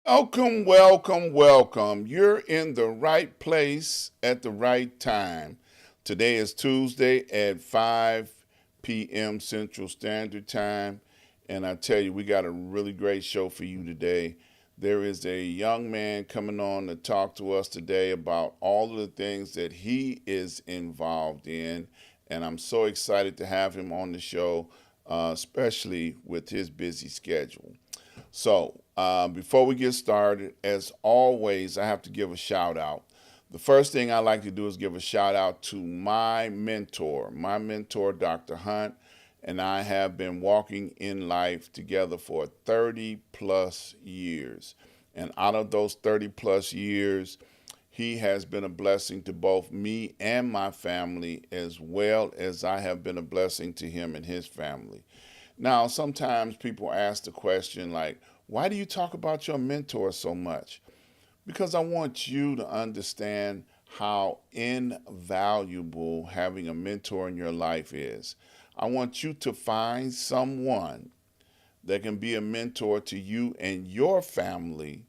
Welcome, welcome, welcome. You're in the right place at the right time. Today is Tuesday at 5 p.m. Central Standard Time. And I tell you, we got a really great show for you today. There is a young man coming on to talk to us today about all of the things that he is involved in. And I'm so excited to have him on the show, especially with his busy schedule. So, before we get started, as always, I have to give a shout out. The first thing I like to do is give a shout out to my mentor, Dr. Hunt, and I have been walking in life together for 30 plus years. And out of those 30 plus years, he has been a blessing to both me and my family, as well as I have been a blessing to him and his family. Now, sometimes people ask the question like, why do you talk about your mentor so much? Because I want you to understand how invaluable having a mentor in your life is. I want you to find someone that can be a mentor to you and your family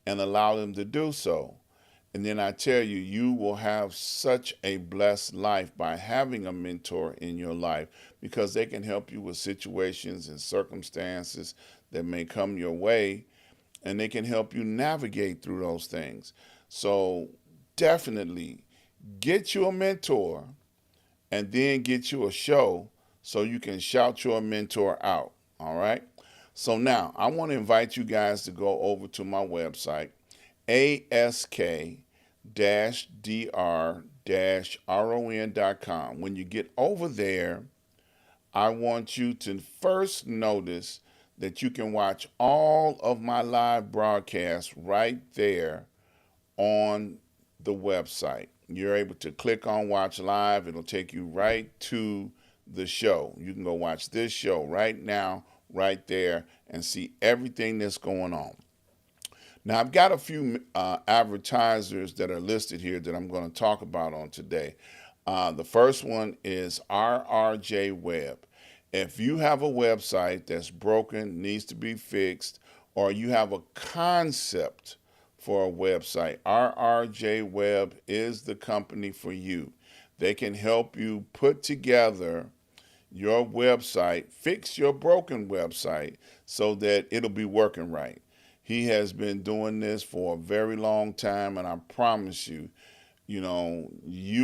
and allow them to do so. And then I tell you, you will have such a blessed life by having a mentor in your life because they can help you with situations and circumstances that may come your way, and they can help you navigate through those things. So definitely get you a mentor and then get you a show so you can shout your mentor out. All right. So now I want to invite you guys to go over to my website, ask-dr-ron.com. When you get over there, I want you to first notice that you can watch all of my live broadcasts right there on the website. You're able to click on Watch Live. It'll take you right to the show. You can go watch this show right now, right there, and see everything that's going on. Now, I've got a few advertisers that are listed here that I'm going to talk about on today. The first one is RRJ Web. If you have a website that's broken, needs to be fixed, or you have a concept for a website, RRJ Web is the company for you. They can help you put together your website, fix your broken website so that it'll be working right. He has been doing this for a very long time, and I promise you, you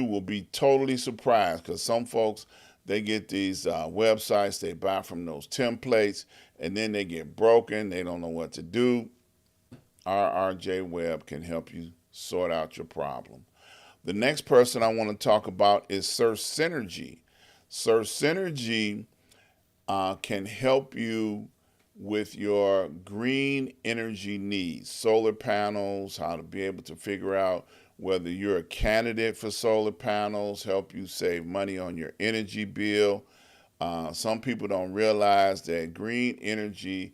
will be totally surprised because some folks, they get these websites, they buy from those templates, and then they get broken. They don't know what to do. RRJ Web can help you sort out your problem. The next person I want to talk about is Sir Synergy. Sir Synergy can help you with your green energy needs, solar panels, how to be able to figure out whether you're a candidate for solar panels, help you save money on your energy bill. Some people don't realize that green energy,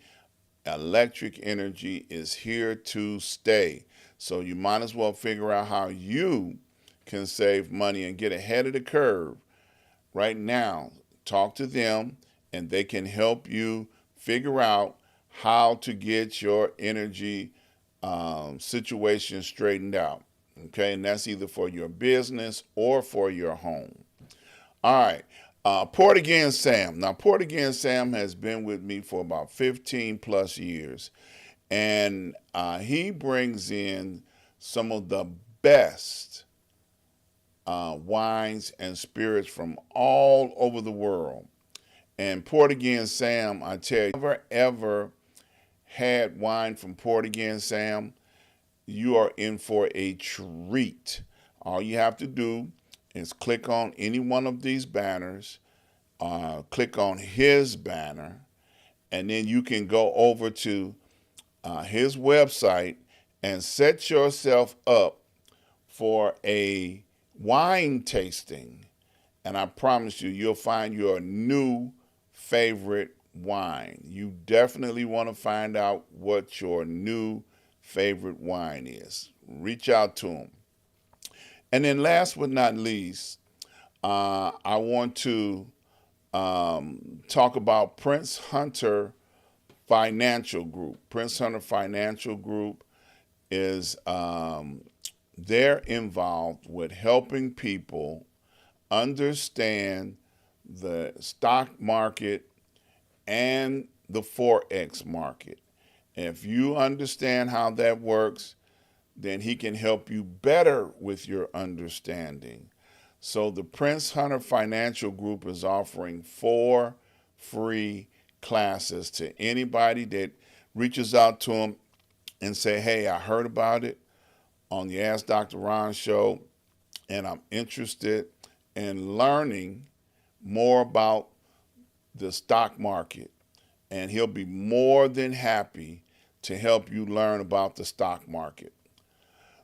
electric energy is here to stay. So you might as well figure out how you can save money and get ahead of the curve right now. Talk to them and they can help you figure out how to get your energy situation straightened out. Okay, and that's either for your business or for your home. All right, Port Again Sam. Now, Port Again Sam has been with me for about 15 plus years, and he brings in some of the best wines and spirits from all over the world. And Port Again Sam, I tell you, never ever had wine from Port Again Sam, you are in for a treat. All you have to do is click on any one of these banners, click on his banner, and then you can go over to his website and set yourself up for a wine tasting. And I promise you, you'll find your new favorite wine. You definitely want to find out what your new favorite wine is. Reach out to him. And then last but not least, I want to talk about Prince Hunter Financial Group. Prince Hunter Financial Group is they're involved with helping people understand the stock market and the Forex market. If you understand how that works, then he can help you better with your understanding. So the Prince Hunter Financial Group is offering 4 free classes to anybody that reaches out to them and say, hey, I heard about it on the Ask Dr. Ron show, and I'm interested in learning more about the stock market. And he'll be more than happy to help you learn about the stock market.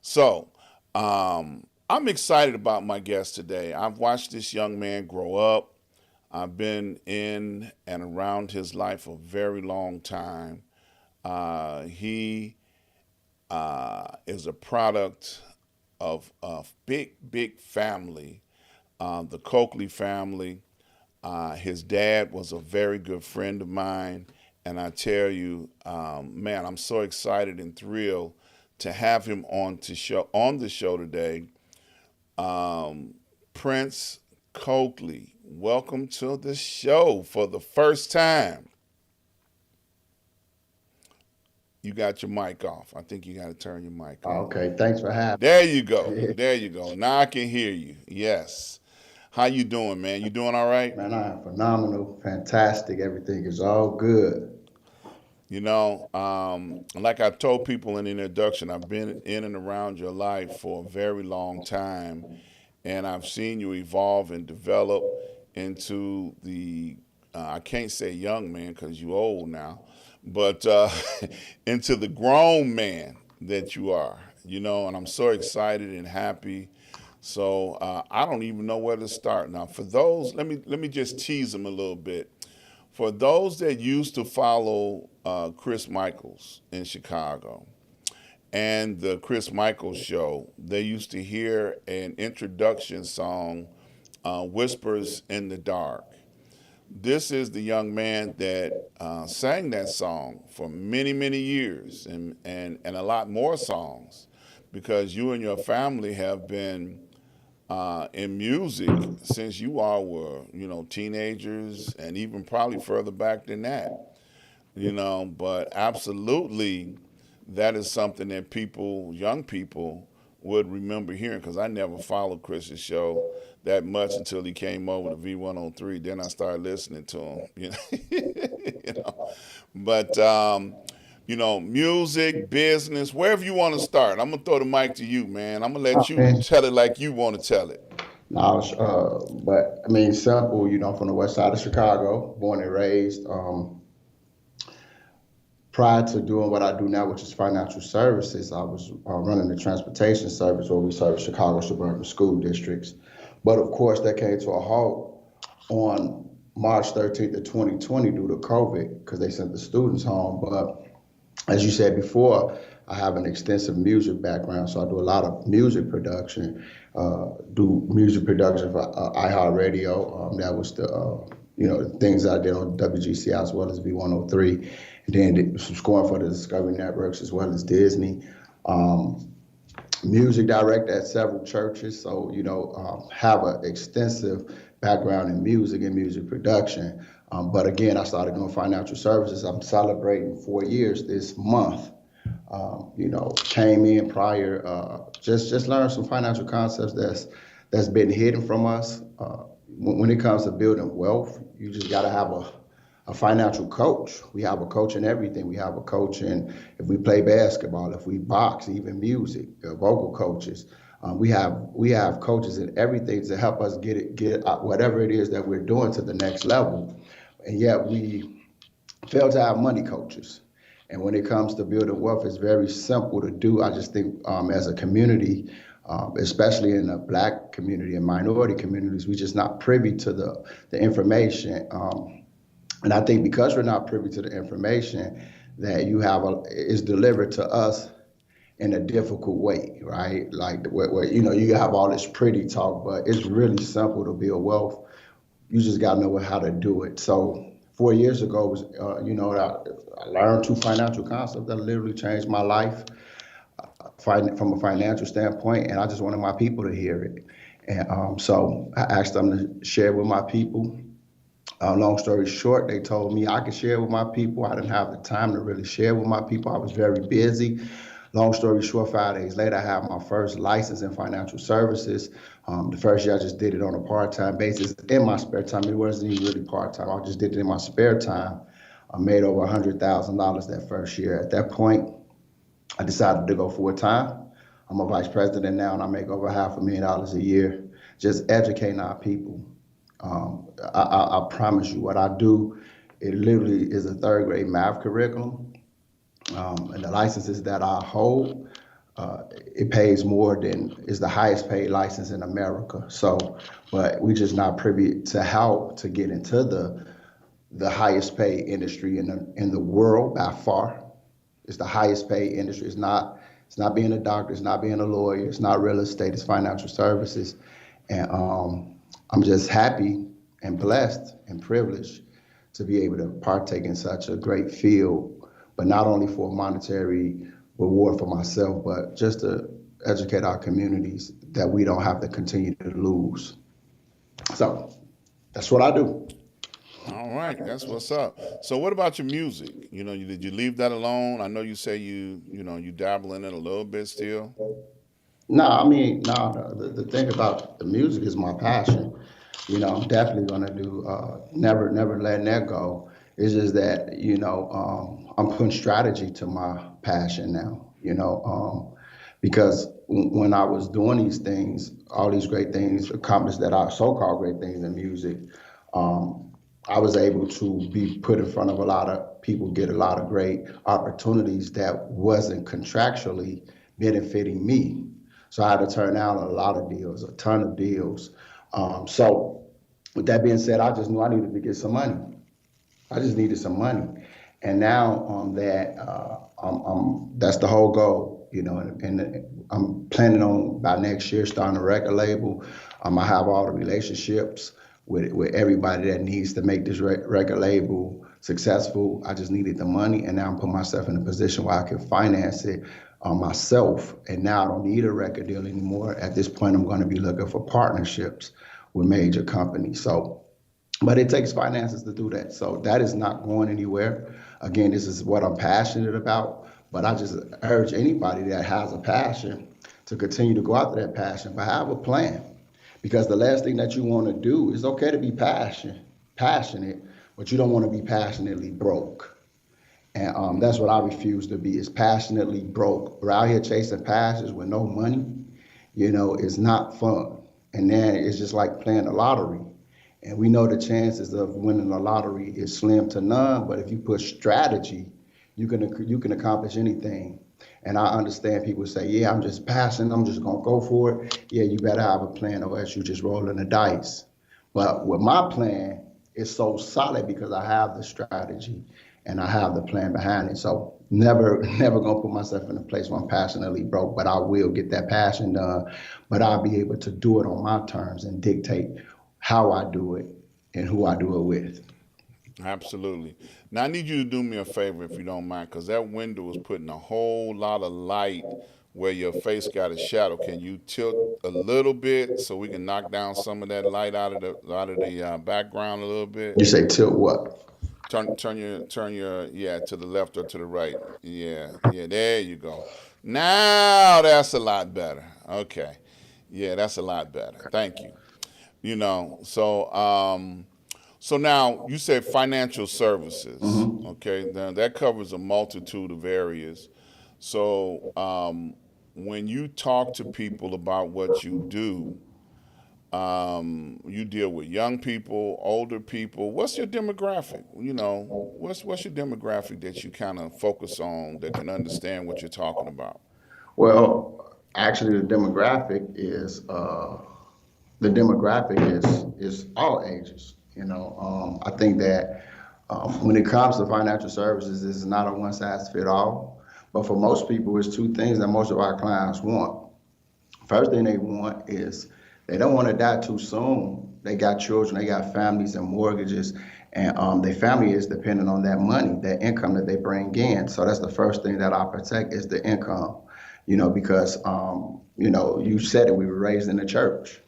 So, I'm excited about my guest today. I've watched this young man grow up. I've been in and around his life a very long time. He is a product of a big, big family, the Coakley family. His dad was a very good friend of mine. And I tell you, man, I'm so excited and thrilled to have him on the show today. Prince Coakley, welcome to the show for the first time. You got your mic off. I think you got to turn your mic on. Okay, thanks for having There you go. me. There you go. Now I can hear you. Yes. How you doing, man? You doing all right? Man, I am phenomenal, fantastic. Everything is all good. Like I told people in the introduction, I've been in and around your life for a very long time, and I've seen you evolve and develop into I can't say young man because you're old now, but into the grown man that you are, and I'm so excited and happy. So I don't even know where to start now. For those, let me just tease them a little bit. For those that used to follow Chris Michaels in Chicago and the Chris Michaels show, they used to hear an introduction song, Whispers in the Dark. This is the young man that sang that song for many, many years and a lot more songs because you and your family have been in music since you all were, teenagers and even probably further back than that, but absolutely that is something that young people would remember hearing because I never followed Chris's show that much until he came over to V103. Then I started listening to him, you know. But, music, business, wherever you want to start. I'm going to throw the mic to you, man. I'm going to let you Okay. tell it like you want to tell it. Now, but I mean, simple. From the west side of Chicago, born and raised. Prior to doing what I do now, which is financial services, I was running the transportation service where we serve Chicago suburban school districts. But of course, that came to a halt on March 13th of 2020 due to COVID because they sent the students home. But as you said before, I have an extensive music background, so I do a lot of music production. Do music production for iHeartRadio. That was the things I did on WGC as well as V103. And then did some scoring for the Discovery Networks as well as Disney. Music director at several churches, so have an extensive background in music and music production. But again, I started doing financial services. I'm celebrating 4 years this month. Came in prior, just learned some financial concepts that's been hidden from us. When it comes to building wealth, you just got to have a financial coach. We have a coach in everything. We have a coach in if we play basketball, if we box, even music, vocal coaches. We have coaches in everything to help us get whatever it is that we're doing to the next level. And yet we fail to have money coaches. And when it comes to building wealth, it's very simple to do. I just think as a community, especially in the Black community and minority communities, we're just not privy to the information. And I think because we're not privy to the information that you have is delivered to us in a difficult way, right? Like where you have all this pretty talk, but it's really simple to build wealth. You just got to know how to do it. So 4 years ago was, I learned two financial concepts that literally changed my life from a financial standpoint, and I just wanted my people to hear it. And so I asked them to share with my people. Long story short, they told me I could share with my people. I didn't have the time to really share with my people. I was very busy. Long story short, 5 days later, I had my first license in financial services. The first year, I just did it on a part-time basis in my spare time. It wasn't even really part-time. I just did it in my spare time. I made over $100,000 that first year. At that point, I decided to go full-time. I'm a vice president now, and I make over $500,000 a year just educating our people. I promise you, what I do, it literally is a third grade math curriculum. And the licenses that I hold, it pays more than is the highest paid license in America. So, but we just not privy to how to get into the highest paid industry in the world by far. It's the highest paid industry. It's not being a doctor. It's not being a lawyer. It's not real estate. It's financial services. And I'm just happy and blessed and privileged to be able to partake in such a great field, but not only for a monetary reward for myself, but just to educate our communities that we don't have to continue to lose. So that's what I do. All right, that's what's up. So, what about your music? Did you leave that alone? I know you say you dabble in it a little bit still. No, I mean, no, the thing about the music is my passion. I'm definitely gonna do never letting that go. It's just that, I'm putting strategy to my passion now, because when I was doing these things, all these great things accomplished that are so-called great things in music, um, I was able to be put in front of a lot of people, get a lot of great opportunities that wasn't contractually benefiting me. So I had to turn down a lot of deals, a ton of deals. So with that being said, I just knew I needed to get some money. I just needed some money, and now that's the whole goal, and I'm planning on by next year starting a record label. I have all the relationships with everybody that needs to make this record label successful. I just needed the money, and now I'm putting myself in a position where I can finance it myself. And now I don't need a record deal anymore. At this point, I'm going to be looking for partnerships with major companies. So, but it takes finances to do that. So that is not going anywhere. Again, this is what I'm passionate about. But I just urge anybody that has a passion to continue to go after that passion, but have a plan. Because the last thing that you want to do is okay to be passionate, but you don't want to be passionately broke. And that's what I refuse to be, is passionately broke. We're out here chasing passions with no money, it's not fun. And then it's just like playing the lottery. And we know the chances of winning the lottery is slim to none, but if you put strategy, you can accomplish anything. And I understand people say, yeah, I'm just passionate, I'm just gonna go for it. Yeah, you better have a plan or else you just rolling the dice. But with my plan, it's so solid because I have the strategy and I have the plan behind it. So never gonna put myself in a place where I'm passionately broke, but I will get that passion done. But I'll be able to do it on my terms and dictate how I do it and who I do it with. Absolutely. Now I need you to do me a favor if you don't mind, because that window is putting a whole lot of light where your face got a shadow. Can you tilt a little bit so we can knock down some of that light out of the background a little bit? You say tilt what? Turn your yeah to the left or to the right. Yeah, yeah, there you go. Now that's a lot better. Okay. Yeah, that's a lot better. Thank you. So now you said financial services. Hmm. Okay, now that covers a multitude of areas. So when you talk to people about what you do, you deal with young people, older people. What's your demographic? What's your demographic that you kind of focus on that can understand what you're talking about? Well, actually, the demographic is all ages. I think that When it comes to financial services, it's not a one size fit all. But for most people, it's two things that most of our clients want. First thing they want is they don't want to die too soon. They got children, they got families and mortgages, and their family is dependent on that money, that income that they bring in. So that's the first thing that I protect is the income, because you said it, we were raised in the church.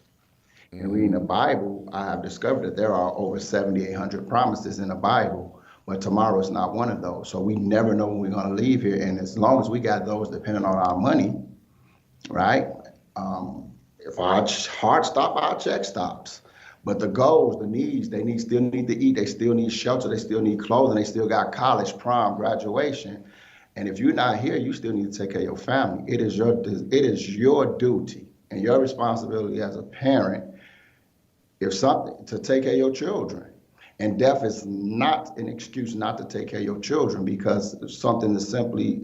And reading the Bible, I have discovered that there are over 7,800 promises in the Bible, but tomorrow is not one of those. So we never know when we're going to leave here. And as long as we got those depending on our money, right? If our heart stops, our check stops. But the goals, the needs, still need to eat, they still need shelter, they still need clothing, they still got college, prom, graduation. And if you're not here, you still need to take care of your family. It is your duty and your responsibility as a parent, if something, to take care of your children. And death is not an excuse not to take care of your children, because something as simply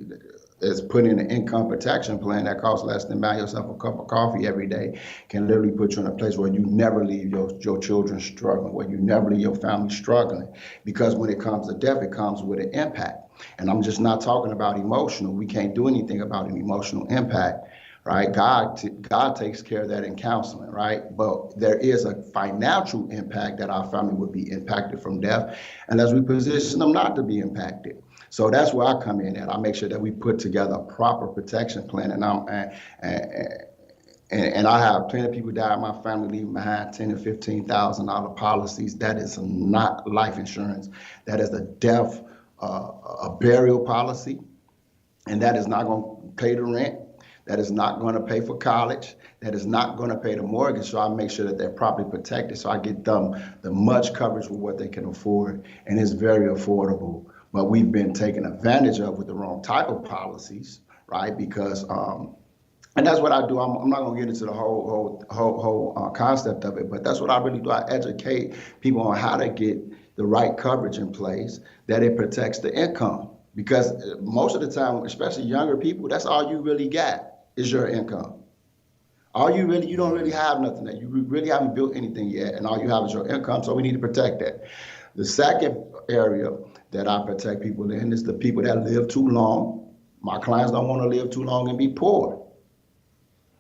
as putting in an income protection plan that costs less than buying yourself a cup of coffee every day can literally put you in a place where you never leave your children struggling, where you never leave your family struggling. Because when it comes to death, it comes with an impact. And I'm just not talking about emotional. We can't do anything about an emotional impact, right? God takes care of that in counseling, right? But there is a financial impact that our family would be impacted from death, and as we position them not to be impacted. So that's where I come in at. I make sure that we put together a proper protection plan, and I have plenty of people die in my family leaving behind $10,000 and $15,000 policies. That is not life insurance. That is a death, a burial policy, and that is not going to pay the rent. That is not going to pay for college. That is not going to pay the mortgage. So I make sure that they're properly protected. So I get them the much coverage with what they can afford, and it's very affordable. But we've been taken advantage of with the wrong type of policies, right? Because and that's what I do. I'm not going to get into the whole concept of it, but that's what I really do. I educate people on how to get the right coverage in place, that it protects the income. Because most of the time, especially younger people, that's all you really got is your income. You don't really have nothing that you really haven't built anything yet, and all you have is your income. So we need to protect that. The second area that I protect people in is the people that live too long. My clients don't want to live too long and be poor.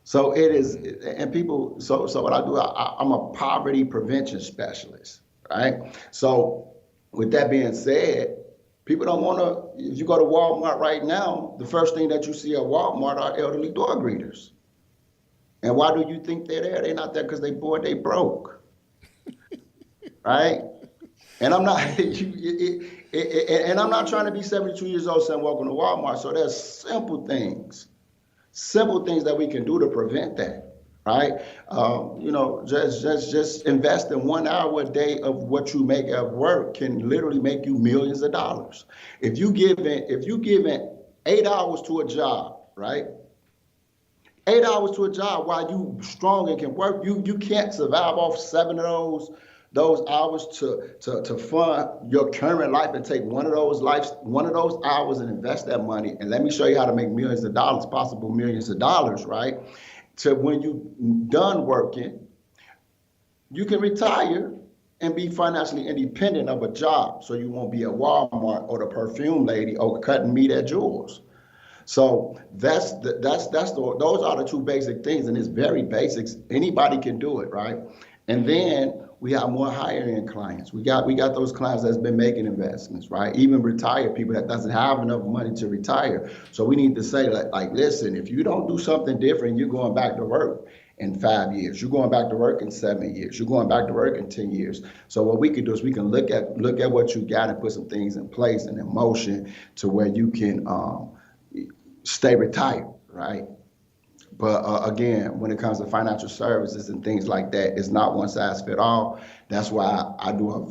So it is, and people. So what I do, I'm a poverty prevention specialist, right? So with that being said, people don't want to, if you go to Walmart right now, the first thing that you see at Walmart are elderly door greeters. And why do you think they're there? They're not there because they bored, they broke, right? And I'm not, and I'm not trying to be 72 years old saying welcome to Walmart. So there's simple things that we can do to prevent that, right? Just invest in 1 hour a day of what you make at work can literally make you millions of dollars. If you giving 8 hours to a job, right? 8 hours to a job while you strong and can work, you can't survive off 7 of those hours to fund your current life, and take one of those hours and invest that money. And let me show you how to make millions of dollars, possible millions of dollars, right? To when you done working, you can retire and be financially independent of a job. So you won't be at Walmart or the perfume lady or cutting meat at Jewel's. So those are the two basic things, and it's very basics. Anybody can do it, right? And then we have more higher end clients. We got those clients that's been making investments, right? Even retired people that doesn't have enough money to retire. So we need to say like, listen, if you don't do something different, you're going back to work in 5 years. You're going back to work in 7 years. You're going back to work in 10 years. So what we can do is we can look at what you got and put some things in place and in motion to where you can stay retired, right? But again, when it comes to financial services and things like that, it's not one size fit all. That's why I do a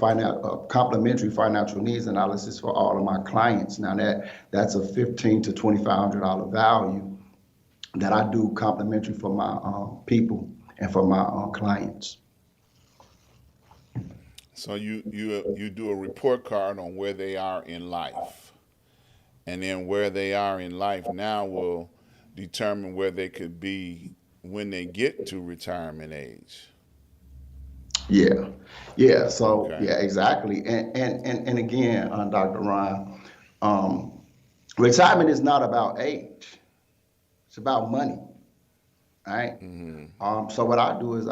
complimentary financial needs analysis for all of my clients. Now that's a $1,500 to $2,500 value that I do complimentary for my people and for my clients. So you do a report card on where they are in life, and then where they are in life now will determine where they could be when they get to retirement age. Yeah, yeah. So Okay. yeah, exactly. And again, Dr. Ron, um, retirement is not about age; it's about money. All right. Mm-hmm. So what I do is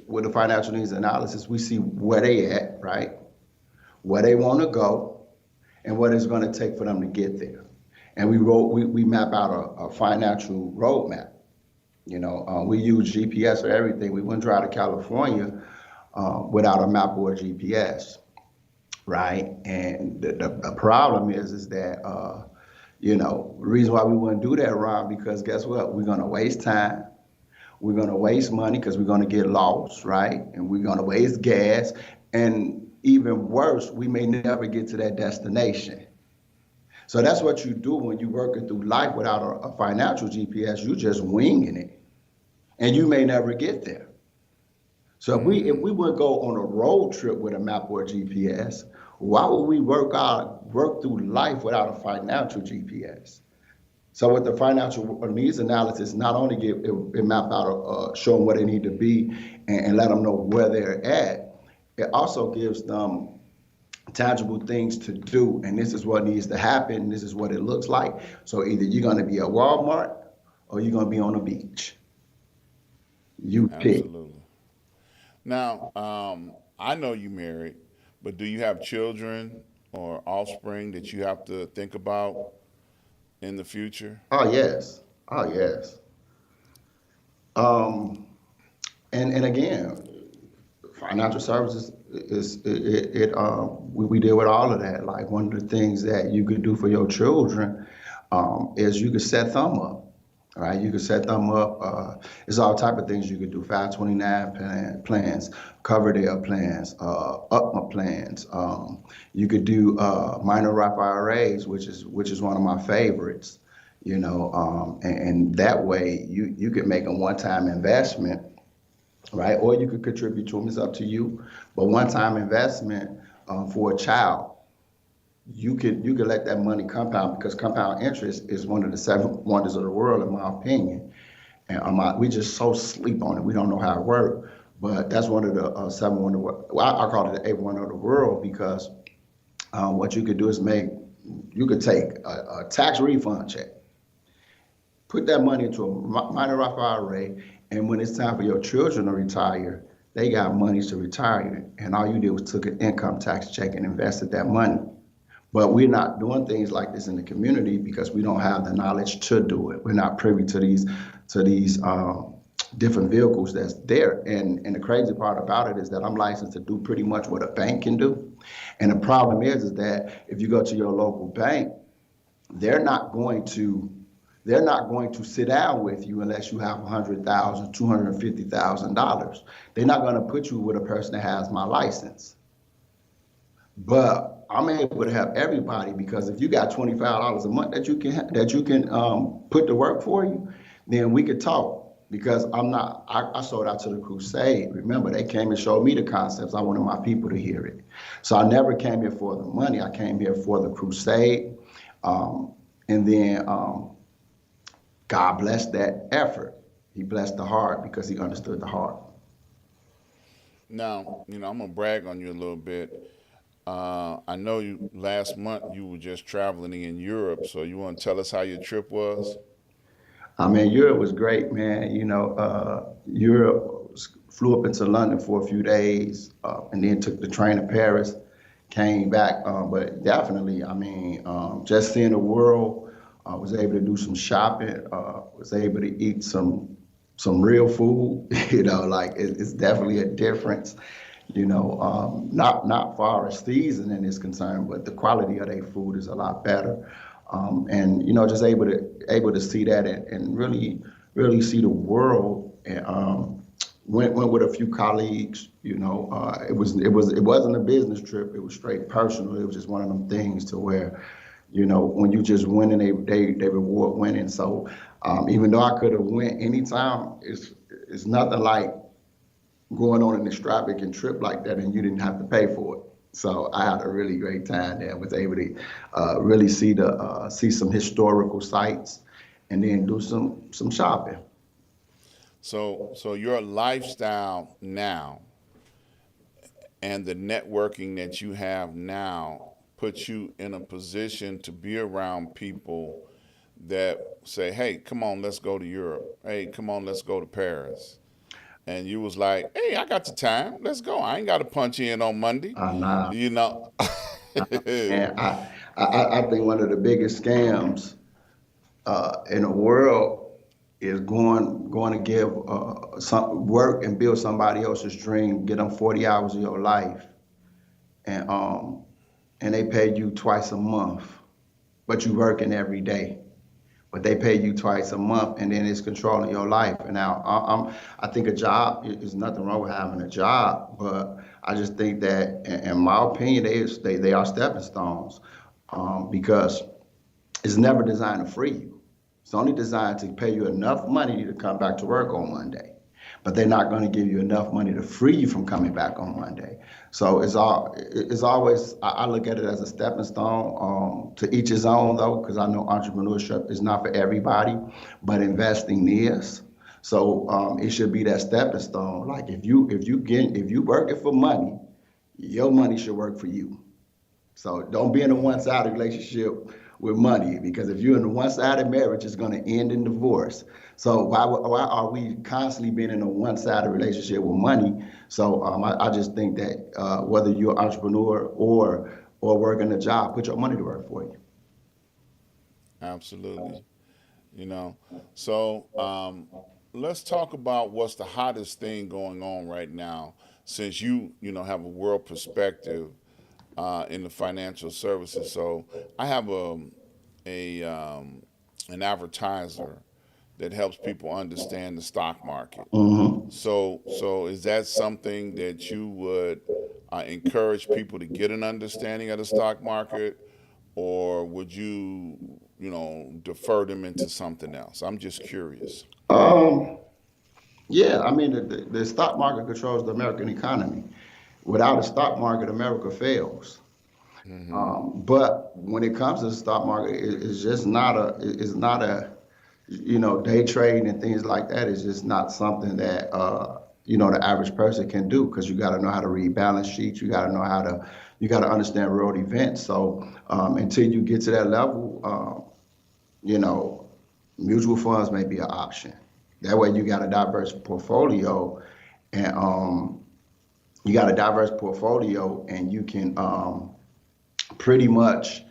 with the financial needs analysis, we see where they at, right? Where they want to go, and what it's going to take for them to get there. And we map out a financial roadmap. We use GPS for everything. We wouldn't drive to California without a map or a GPS, right? And the problem is that the reason why we wouldn't do that, Ron, because guess what? We're gonna waste time. We're gonna waste money because we're gonna get lost, right? And we're gonna waste gas. And even worse, we may never get to that destination. So that's what you do when you're working through life without a financial GPS. You just winging it, and you may never get there. So if Mm-hmm. we would go on a road trip with a map or a GPS, why would we work through life without a financial GPS? So with the financial needs analysis, not only it map out show them where they need to be and let them know where they're at, it also gives them tangible things to do, and this is what needs to happen. This is what it looks like. So either you're going to be at Walmart or you're going to be on the beach. You pick. Absolutely. Now, I know you married, but do you have children or offspring that you have to think about in the future? Oh yes. Oh yes. Um, and again, financial services we deal with all of that. Like one of the things that you could do for your children is you could set them up. Right, you could set them up. There's all type of things you could do. 529 plans, Coverdale plans, UPMA plans. You could do minor Roth IRAs, which is one of my favorites. And that way you could make a one-time investment, right? Or you could contribute to them. It's up to you. But one-time investment for a child, you could let that money compound because compound interest is one of the seven wonders of the world, in my opinion. And we just so sleep on it. We don't know how it works. But that's one of the seven wonder. Well, I call it the eighth wonder of the world because what you could do is you could take a tax refund check, put that money into a minor Roth IRA, and when it's time for your children to retire, they got monies to retire, and all you did was took an income tax check and invested that money. But we're not doing things like this in the community because we don't have the knowledge to do it. We're not privy to these different vehicles that's there. And the crazy part about it is that I'm licensed to do pretty much what a bank can do. And the problem is that if you go to your local bank, they're not going to they're not going to sit down with you unless you have $100,000, $250,000. They're not going to put you with a person that has my license. But I'm able to help everybody because if you got $25 a month that you can put to work for you, then we could talk. Because I sold out to the crusade. Remember, they came and showed me the concepts. I wanted my people to hear it. So I never came here for the money. I came here for the crusade. And then God blessed that effort. He blessed the heart because he understood the heart. Now, I'm gonna brag on you a little bit. I know you last month you were just traveling in Europe, so you want to tell us how your trip was? I mean, Europe was great, man. Europe flew up into London for a few days, and then took the train to Paris, came back. But definitely, I mean, just seeing the world, was able to do some shopping, was able to eat some real food. Like it's definitely a difference. Not far as seasoning is concerned, but the quality of their food is a lot better. And just able to see that and really see the world. And went with a few colleagues. It wasn't a business trip. It was straight personal. It was just one of them things to where, when you just win and they reward winning. So even though I could have went anytime, it's nothing like going on an extravagant trip like that and you didn't have to pay for it. So I had a really great time there. Was able to really see some historical sites and then do some shopping. So your lifestyle now, and the networking that you have now puts you in a position to be around people that say, "Hey, come on, let's go to Europe. Hey, come on, let's go to Paris." And you was like, "Hey, I got the time. Let's go. I ain't got to punch in on Monday." Nah, You know. and I think one of the biggest scams in the world is going to give some work and build somebody else's dream, get them 40 hours of your life, and they pay you twice a month, but you working every day. But they pay you twice a month, and then it's controlling your life. And now I think a job is nothing wrong with having a job, but I just think that, in my opinion, they are stepping stones, because it's never designed to free you. It's only designed to pay you enough money to come back to work on Monday. But they're not going to give you enough money to free you from coming back on Monday. So it's always, I look at it as a stepping stone, to each his own though, because I know entrepreneurship is not for everybody, but investing is. So it should be that stepping stone. Like if you working for money, your money should work for you. So don't be in a one-sided relationship with money, because if you're in a one-sided marriage, it's going to end in divorce. So why are we constantly being in a one-sided relationship with money? So I just think that whether you're an entrepreneur or working a job, put your money to work for you. Absolutely. You know. So let's talk about what's the hottest thing going on right now, since you have a world perspective in the financial services. So I have an advertiser that helps people understand the stock market. Mm-hmm. So is that something that you would encourage people to get an understanding of the stock market, or would you defer them into something else? I'm just curious. Um, yeah, I mean, the stock market controls the American economy. Without a stock market, America fails. Hmm. But when it comes to the stock market, it's just not day trading and things like that is just not something that, the average person can do, because you got to know how to read balance sheets. You got to understand real events. So until you get to that level, you know, mutual funds may be an option. That way you got a diverse portfolio, and you can pretty much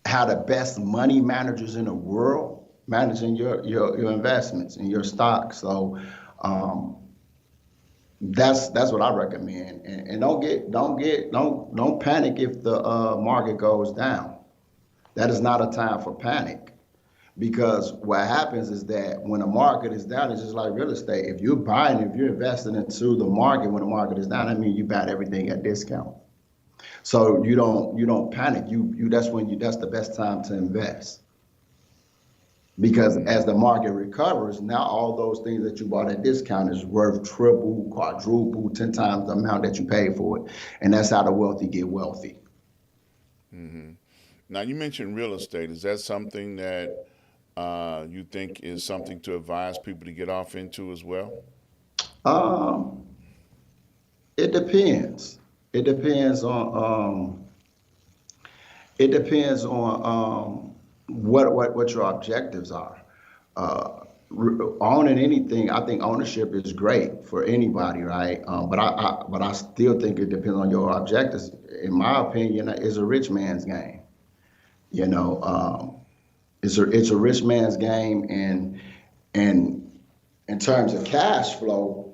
have the best money managers in the world managing your investments and your stocks. So um, that's what I recommend. And don't panic if the market goes down. That is not a time for panic, because what happens is that when the market is down, it's just like real estate. If you're investing into the market when the market is down, that means you bought everything at discount. So you don't panic. That's the best time to invest, because as Hmm. the market recovers, now all those things that you bought at discount is worth triple, quadruple, 10 times the amount that you paid for it. And that's how the wealthy get wealthy. Hmm. Now you mentioned real estate. Is that something that you think is something to advise people to get off into as well? Um, it depends. It depends on it depends on what your objectives are. Uh, Owning anything, I think ownership is great for anybody, right? But I still think it depends on your objectives. In my opinion, it's a rich man's game. You know, it's a rich man's game, and in terms of cash flow,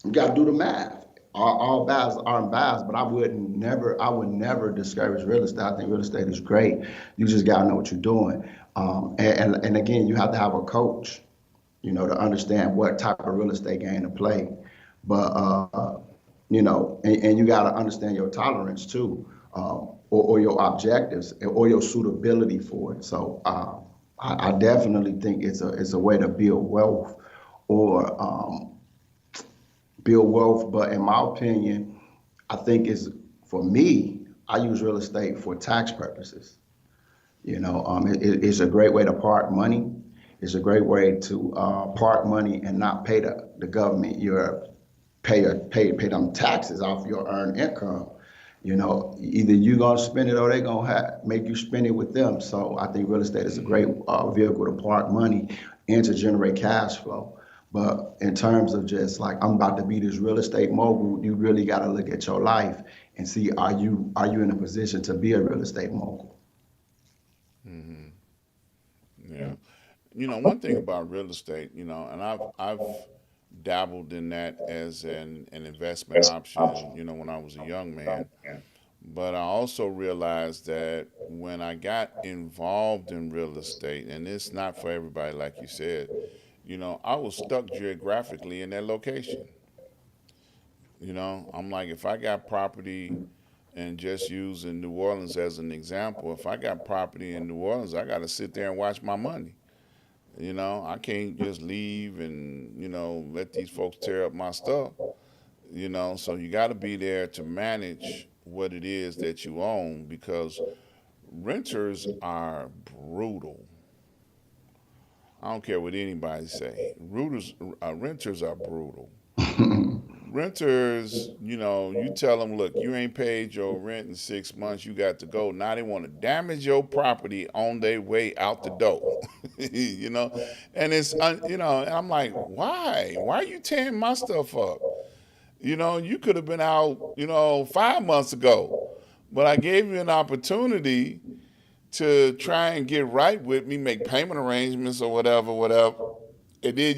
you got to do the math. All baths aren't baths, but I would never discourage real estate. I think real estate is great. You just got to know what you're doing. And again, you have to have a coach, to understand what type of real estate game to play. But, and you got to understand your tolerance too, or your objectives, or your suitability for it. So I definitely think it's a way to build wealth, or but in my opinion, I think for me, I use real estate for tax purposes. It's a great way to park money. It's a great way to park money and not pay the government pay them taxes off your earned income. Either you gonna spend it or they gonna make you spend it with them. So I think real estate is a great vehicle to park money and to generate cash flow. But in terms of just like I'm about to be this real estate mogul, you really got to look at your life and see are you in a position to be a real estate mogul? Yeah. One thing about real estate, and I've dabbled in that as an investment option, when I was a young man. But I also realized that when I got involved in real estate, and it's not for everybody, like you said, I was stuck geographically in that location. I'm like, if I got property, and just using New Orleans as an example, if I got property in New Orleans, I got to sit there and watch my money. I can't just leave and, let these folks tear up my stuff. So you got to be there to manage what it is that you own, because renters are brutal. I don't care what anybody say. Renters are brutal. Renters, you tell them, look, you ain't paid your rent in 6 months, you got to go. Now they want to damage your property on their way out the door, you know, and and I'm like, why? Why are you tearing my stuff up? You could have been out, 5 months ago, but I gave you an opportunity to try and get right with me, make payment arrangements or whatever, whatever. And then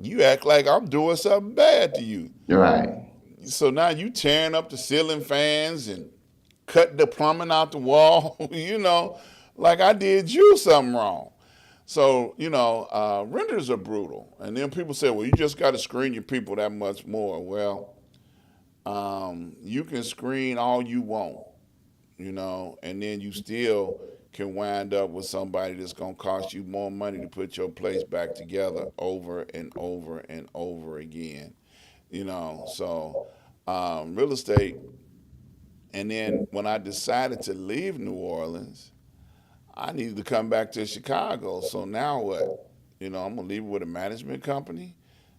you act like I'm doing something bad to you. Right. So now you tearing up the ceiling fans and cutting the plumbing out the wall, like I did you something wrong. So, renters are brutal. And then people say, well, you just got to screen your people that much more. Well, you can screen all you want, and then you still can wind up with somebody that's going to cost you more money to put your place back together over and over and over again. So real estate. And then when I decided to leave New Orleans, I needed to come back to Chicago. So now what? I'm gonna leave it with a management company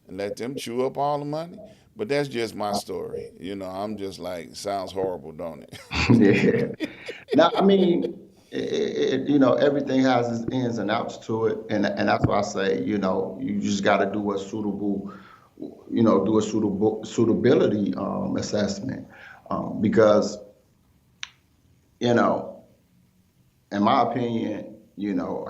and let them chew up all the money. But that's just my story. I'm just like, sounds horrible, don't Yeah. it? Now, I mean, everything has its ins and outs to it, and that's why I say, you just got to do a suitable, do a suitability assessment, because, you know, in my opinion,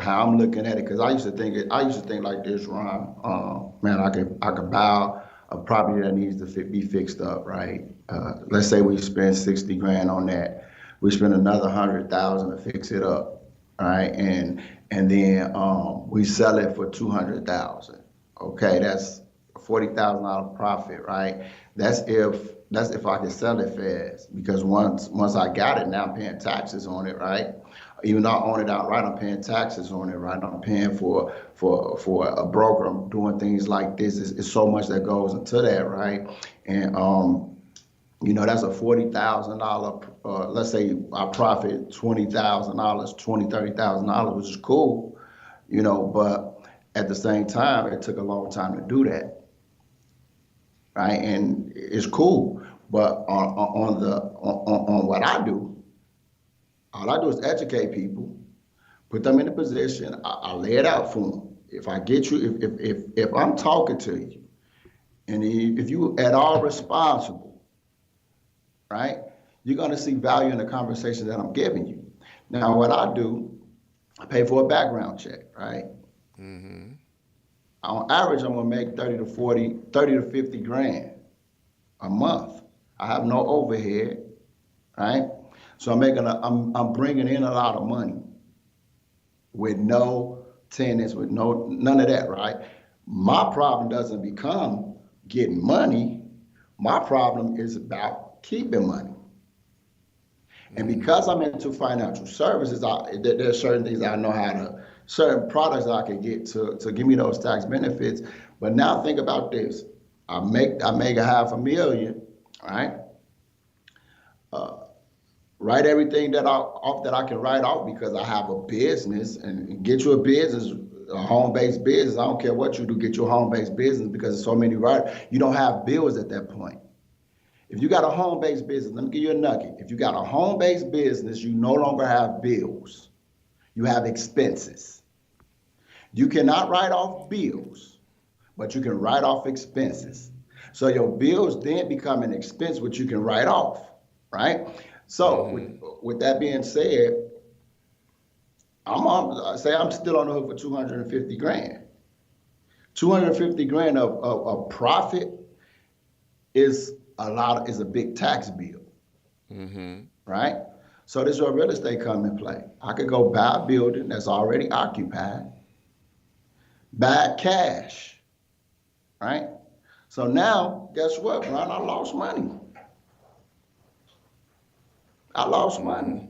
how I'm looking at it, because I used to think like this, Ron. Man, I could buy a property that needs to be fixed up, right? Let's say we spend 60 grand on that. We spend another 100,000 to fix it up, right? And then we sell it for 200,000. Okay, that's $40,000 profit, right? That's if I can sell it fast, because once I got it, now I'm paying taxes on it, right? Even though I own it outright, I'm paying taxes on it, right? I'm paying for a broker. I'm doing things like this. It's so much that goes into that, right? And that's a $40,000. Let's say I profit $20,000, $30,000, which is cool, But at the same time, it took a long time to do that, right? And it's cool, but on what I do, all I do is educate people, put them in a position. I lay it out for them. If I get you, if I'm talking to you, and if you at all responsible, right, you're gonna see value in the conversation that I'm giving you. Now, what I do, I pay for a background check, right? Mm-hmm. On average, I'm gonna make 30 to 50 grand a month. I have no overhead, right? So I'm bringing in a lot of money with no tenants, with none of that, right? My problem doesn't become getting money. My problem is about keeping money. And because I'm into financial services, there's certain things I know how to, certain products I can get to give me those tax benefits. But now think about this: I make a half a million, right? Write everything that I can write off, because I have a business, and get you a business. a home-based business, I don't care what you do, get your home-based business because there's so many writers. You don't have bills at that point. If you got a home-based business, let me give you a nugget. If you got a home-based business, you no longer have bills. You have expenses. You cannot write off bills, but you can write off expenses. So your bills then become an expense which you can write off, right? So with that being said, I'm still on the hook for 250 grand. 250 grand of profit is a big tax bill, right? So this is where real estate come in play. I could go buy a building that's already occupied, buy cash, right? So now, guess what, Ron? I lost money. I lost money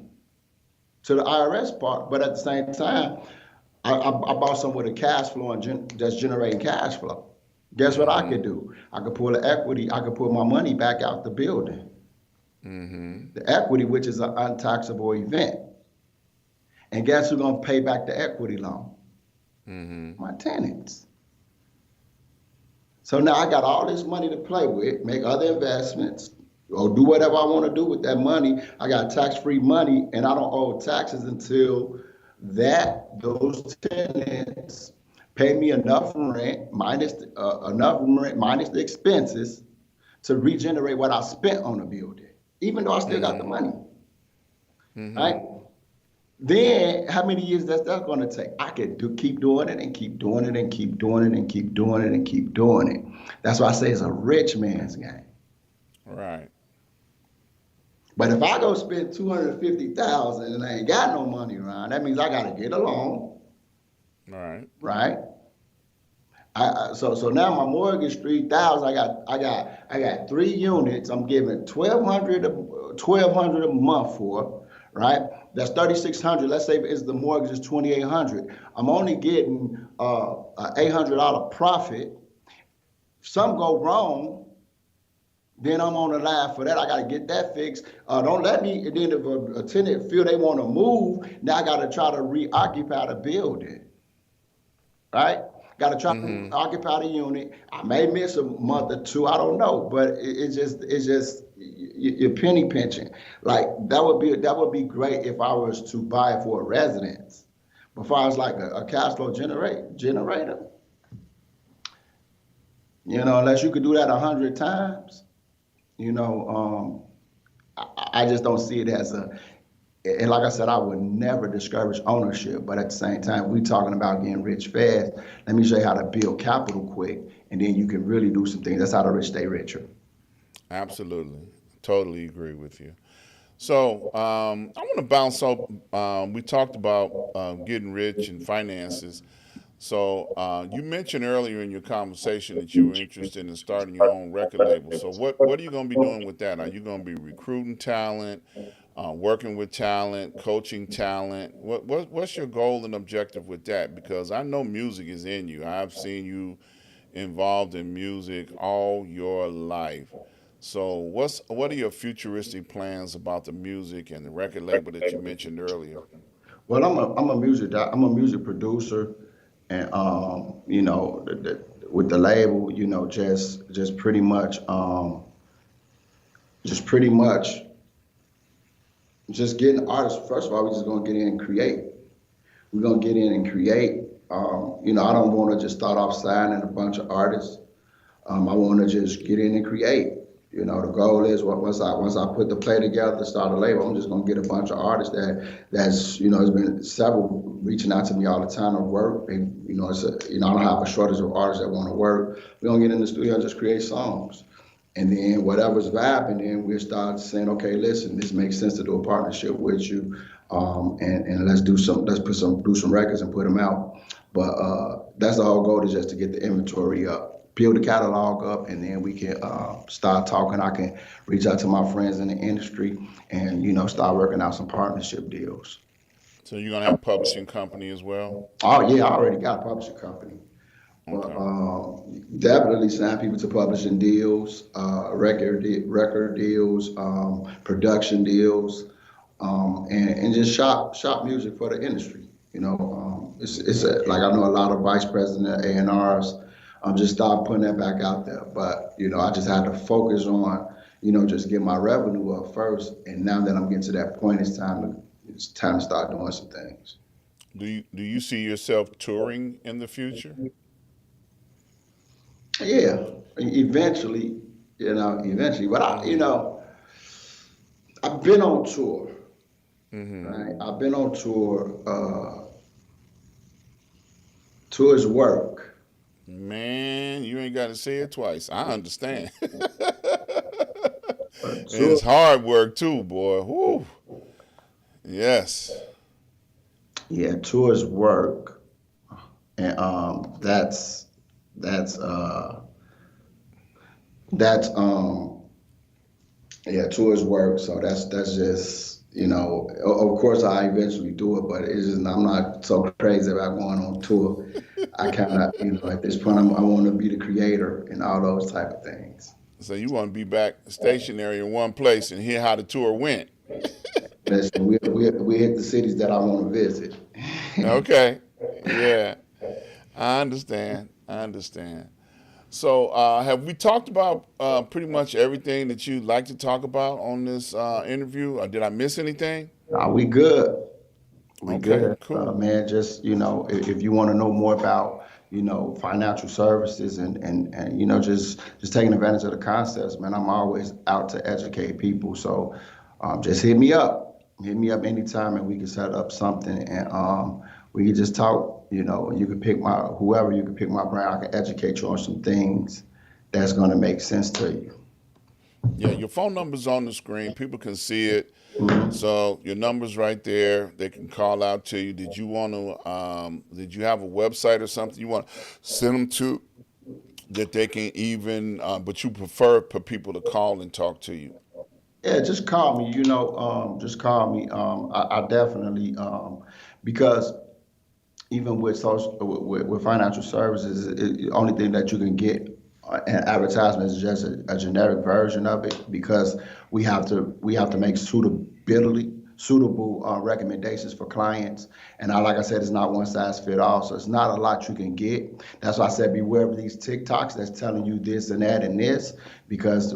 to the IRS part, but at the same time, I bought some with a cash flow and that's generating cash flow. Guess what I could do? I could pull the equity. I could pull my money back out the building. The equity, which is an untaxable event. And guess who's going to pay back the equity loan? My tenants. So now I got all this money to play with, make other investments, or do whatever I want to do with that money. I got tax-free money, and I don't owe taxes until those tenants pay me enough rent minus the expenses to regenerate what I spent on the building, even though I still got the money. Right? Then how many years that's going to take? I could keep doing it and keep doing it and keep doing it and keep doing it and keep doing it. That's why I say it's a rich man's game. Right. But if I go spend $250,000 and I ain't got no money around, that means I got to get a loan. Right. So now my mortgage $3,000. I got 3 units. I'm giving $1,200 a month for, right? That's $3,600. Let's say the mortgage is $2,800. I'm only getting an $800 profit. If something go wrong, then I'm on the line for that. I got to get that fixed. Don't let me, and then if a tenant feel they want to move, now I got to try to reoccupy the building, right? Got to try to occupy the unit. I may miss a month or two, I don't know, but it's just you're penny pinching. Like that would be great if I was to buy it for a residence. But as far as like a cash flow generator, unless you could do that 100 times. I just don't see it as and like I said, I would never discourage ownership, but at the same time, we talking about getting rich fast. Let me show you how to build capital quick, and then you can really do some things. That's how the rich stay richer. Absolutely. Totally agree with you. So I want to bounce up. We talked about getting rich and finances. So you mentioned earlier in your conversation that you were interested in starting your own record label. So what are you going to be doing with that? Are you going to be recruiting talent, working with talent, coaching talent? What's your goal and objective with that? Because I know music is in you. I've seen you involved in music all your life. So what are your futuristic plans about the music and the record label that you mentioned earlier? Well, I'm a music producer, and with the label, just pretty much just getting artists. First of all, we're just gonna get in and create. We're gonna get in and create. I don't want to just start off signing a bunch of artists. I want to just get in and create. The goal is once I put the play together to start a label, I'm just gonna get a bunch of artists that's there's been several reaching out to me all the time to work. And I don't have a shortage of artists that want to work. We're gonna get in the studio and just create songs. And then whatever's vibing, then we'll start saying, okay, listen, this makes sense to do a partnership with you, and do some records and put them out. But that's the whole goal, is just to get the inventory up, build the catalog up, and then we can start talking. I can reach out to my friends in the industry and start working out some partnership deals. So you're gonna have a publishing company as well? Oh yeah, I already got a publishing company. Okay. Definitely sign people to publishing deals, record deals, production deals, and just shop music for the industry. Like I know a lot of vice president A&Rs. Just start putting that back out there. But I just had to focus on just get my revenue up first. And now that I'm getting to that point, it's time to start doing some things. Do you see yourself touring in the future? Yeah, eventually, eventually. But Mm-hmm. I've been on tour. Mm-hmm. Right, I've been on tour. Tours work. Man, you ain't got to say it twice. I understand. And it's Tour, hard work too, boy. Whoo. Yes. yeah, tours work, and that's that's yeah, tours work. So that's just of course I eventually do it, but it's just I'm not so crazy about going on tour. I kind of at this point I want to be the creator and all those type of things. So you want to be back stationary in one place and hear how the tour went. Listen, we hit the cities that I want to visit. Okay. Yeah. I understand. I understand. So, have we talked about pretty much everything that you'd like to talk about on this interview? Or did I miss anything? We good. We Okay, good, cool. man. Just if you want to know more about financial services and just taking advantage of the concepts, man. I'm always out to educate people. So just hit me up. Hit me up anytime, and we can set up something, and we can just talk. You can pick my whoever you can pick my brain. I can educate you on some things that's gonna make sense to you. Yeah, your phone number's on the screen. People can see it. Mhm. So your number's right there. They can call out to you. Did you want to? Did you have a website or something you want to send them to that they can even? But you prefer for people to call and talk to you. Yeah, just call me. Just call me. I definitely because even with social with financial services, the only thing that you can get an advertisement is just a generic version of it because we have to make suitable recommendations for clients. And like I said, it's not one size fit all. So it's not a lot you can get. That's why I said beware of these TikToks that's telling you this and that and this because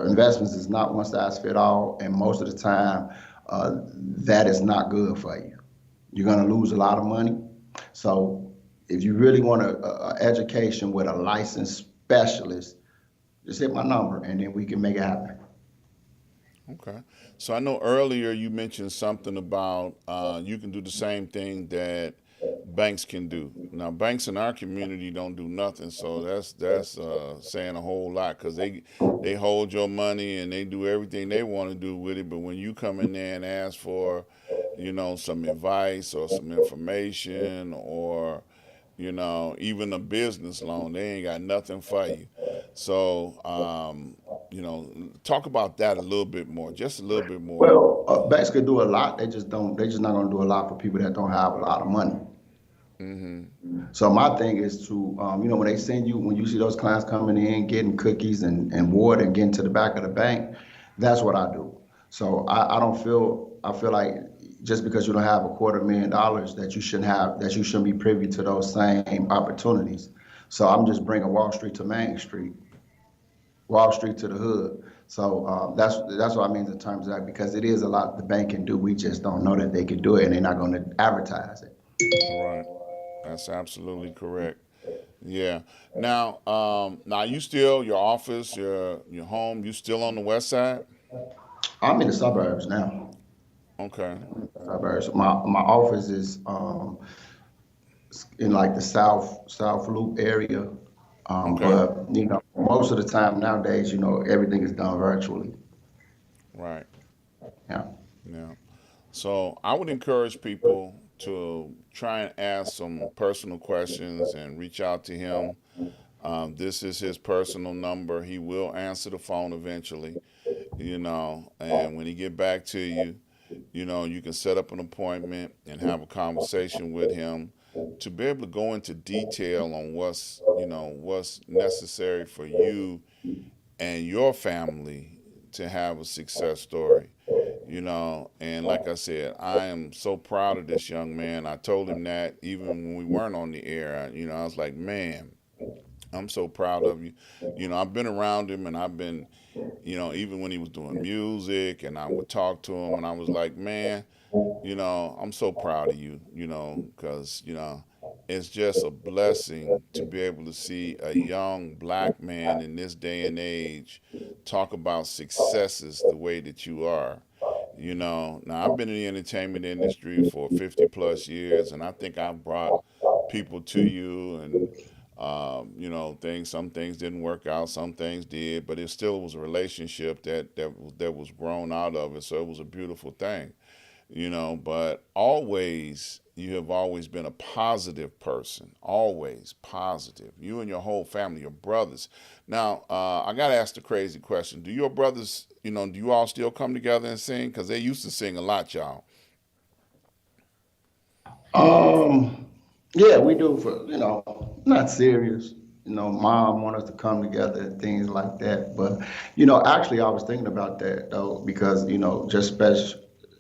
investments is not one size fit all. And most of the time, that is not good for you. You're going to lose a lot of money. So if you really want a education with a licensed specialist, just hit my number and then we can make it happen. Okay. So I know earlier you mentioned something about you can do the same thing that banks can do. Now, banks in our community don't do nothing, so that's saying a whole lot because they hold your money and they do everything they want to do with it. But when you come in there and ask for, some advice or some information or even a business loan, they ain't got nothing for you. So, talk about that a little bit more, just a little bit more. Well, banks could do a lot. They just don't. They're just not going to do a lot for people that don't have a lot of money. Hmm. So my thing is to, when they send you, when you see those clients coming in, getting cookies and water and getting to the back of the bank, that's what I do. So I don't feel, I feel like just because you don't have $250,000 that you shouldn't be privy to those same opportunities. So I'm just bringing Wall Street to Main Street, Wall Street to the hood. So that's what I mean in terms of that because it is a lot the bank can do. We just don't know that they can do it and they're not going to advertise it. Right. That's absolutely correct. Yeah. Now you still your office, your home. You still on the west side? I'm in the suburbs now. Okay. Suburbs. My office is in like the South Loop area. Okay. But most of the time nowadays, everything is done virtually. Right. Yeah. Yeah. So I would encourage people to try and ask some personal questions and reach out to him. This is his personal number. He will answer the phone eventually, and when he get back to you, you can set up an appointment and have a conversation with him to be able to go into detail on what's necessary for you and your family to have a success story. And like I said, I am so proud of this young man. I told him that even when we weren't on the air. I was like, man, I'm so proud of you. I've been around him, and I've been, even when he was doing music, and I would talk to him, and I was like, man, I'm so proud of you, because, it's just a blessing to be able to see a young black man in this day and age talk about successes the way that you are. Now I've been in the entertainment industry for 50 plus years, and I think I've brought people to you, and some things didn't work out, some things did, but it still was a relationship that was grown out of it. So it was a beautiful thing. But always, you have always been a positive person, always positive. You and your whole family, your brothers. Now, I got to ask the crazy question. Do your brothers, do you all still come together and sing? Because they used to sing a lot, y'all. Um, yeah, we do for, not serious. Mom want us to come together and things like that. But, actually I was thinking about that though, because,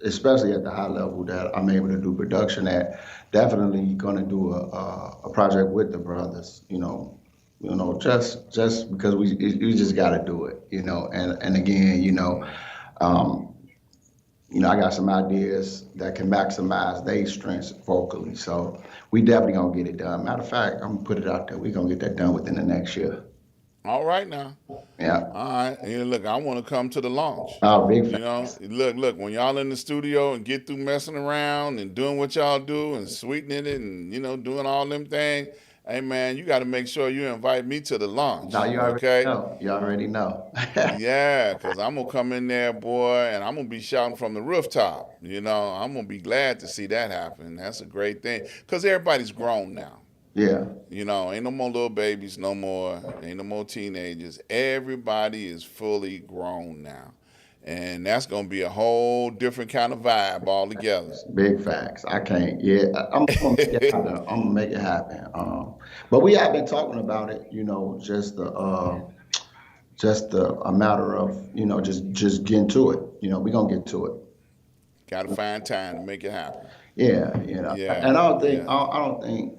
especially at the high level that I'm able to do production at, definitely gonna do a project with the brothers, just because we just gotta do it, and again, um, I got some ideas that can maximize their strengths vocally. So we definitely gonna get it done. Matter of fact, I'm gonna put it out there. We gonna get that done within the next year. All right now. Yeah. All right. And look, I want to come to the launch. Oh, big fan. Look, when y'all in the studio and get through messing around and doing what y'all do and sweetening it and, doing all them things, hey, man, you got to make sure you invite me to the Now launch, you already okay? know. You already know. Yeah, because I'm going to come in there, boy, and I'm going to be shouting from the rooftop. I'm going to be glad to see that happen. That's a great thing because everybody's grown now. Yeah. Ain't no more little babies no more. Ain't no more teenagers. Everybody is fully grown now. And that's going to be a whole different kind of vibe altogether. Big facts. I can't. Yeah, I'm gonna make it happen. I'm gonna make it happen. But we have been talking about it. Just a matter of just getting to it. We gonna get to it. Got to find time to make it happen. Yeah, Yeah, and yeah, I don't think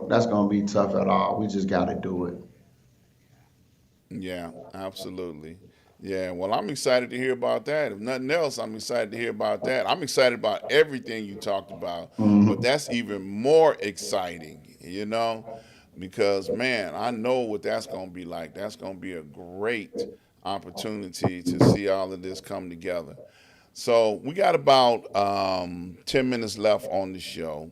that's gonna be tough at all. We just got to do it. yeah, absolutely. Yeah, well, I'm excited to hear about that. If nothing else, I'm excited to hear about that. I'm excited about everything you talked about, but Hmm. that's even more exciting, because man, I know what that's going to be like. That's going to be a great opportunity to see all of this come together. So we got about 10 minutes left on the show.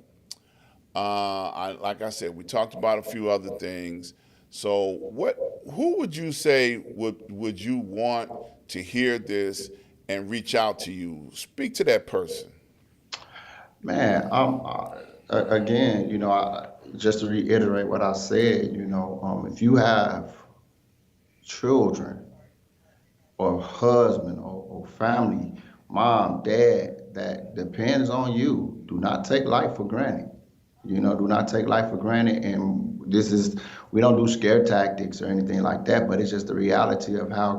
Like I said, we talked about a few other things. So who would you say would you want to hear this and reach out to you? Speak to that person. Man, again, just to reiterate what I said, if you have children or husband or family, mom, dad, that depends on you, do not take life for granted. Do not take life for granted. And we don't do scare tactics or anything like that, but it's just the reality of how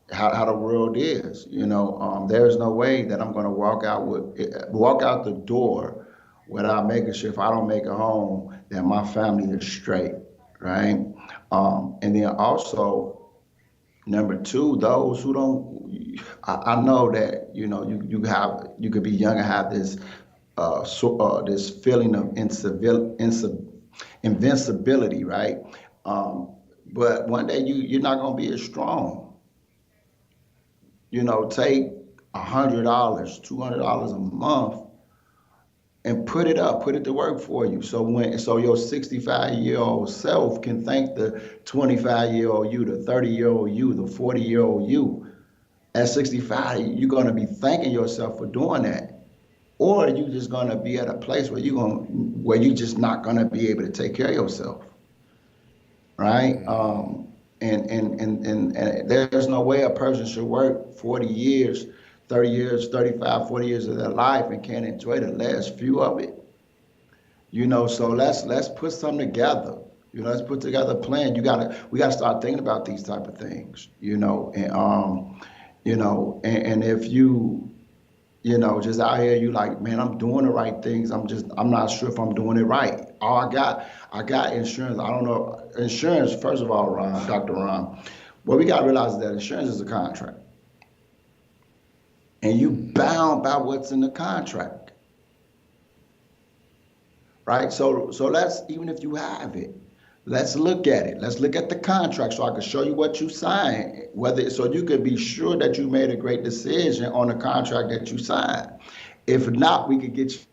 the world is. There's no way that I'm going to walk out the door without making sure if I don't make it home that my family is straight, right? And then also number two, those who don't, I know that you could be young and have this feeling of invincibility, right? But one day you're not gonna be as strong. Take $100, $200 a month and put it to work for you. So your 65-year-old self can thank the 25-year-old you, the 30-year-old you, the 40-year-old you. At 65, you're gonna be thanking yourself for doing that. Or you just gonna be at a place where you just not gonna be able to take care of yourself, right? And there's no way a person should work 40 years, 30 years, 35, 40 years of their life and can't enjoy the last few of it. So let's put something together. Let's put together a plan. We gotta start thinking about these type of things. And if you just out here, you like, man, I'm doing the right things. I'm not sure if I'm doing it right. Oh, I got insurance. I don't know. Insurance, first of all, Dr. Ron, what we got to realize is that insurance is a contract. And you bound by what's in the contract, right? So let's, even if you have it, let's look at it. Let's look at the contract so I can show you what you signed, whether so you can be sure that you made a great decision on the contract that you signed. If not, we could get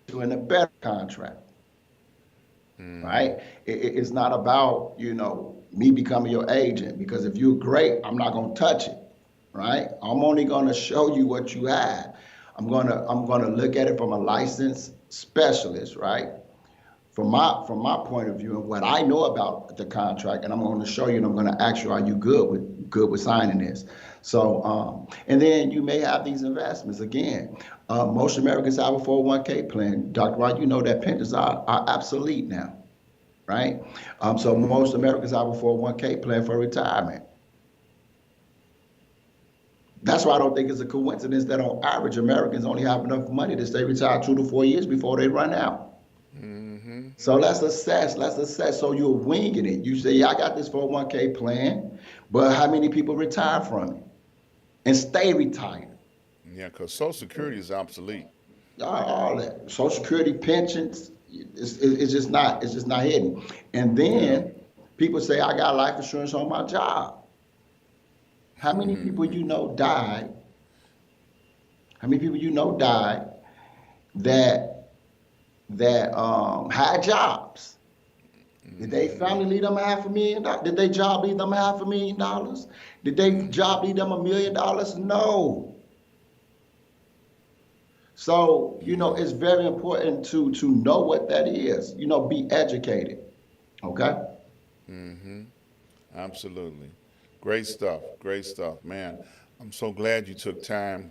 you in a better contract, right? It's not about, me becoming your agent, because if you're great, I'm not going to touch it, right? I'm only going to show you what you have. I'm going to look at it from a licensed specialist, right? From my point of view and what I know about the contract, and I'm going to show you, and I'm going to ask you, are you good with signing this? So, and then you may have these investments again. Most Americans have a 401k plan. Dr. Ron, you know that pensions are obsolete now, right? So most Americans have a 401k plan for retirement. That's why I don't think it's a coincidence that on average Americans only have enough money to stay retired 2 to 4 years before they run out. So let's assess. So you're winging it. You say, yeah, I got this 401k plan, but how many people retire from it and stay retired? Yeah, because Social Security is obsolete. All that Social Security, pensions, it's just not hidden. And Yeah. then people say, I got life insurance on my job. How many people died? How many people died that had jobs? Did they family leave them $500,000? Did they job leave them $500,000? Did they job leave them $1 million? No. So, it's very important to know what that is. Be educated. Okay? Absolutely. Great stuff. Great stuff, man. I'm so glad you took time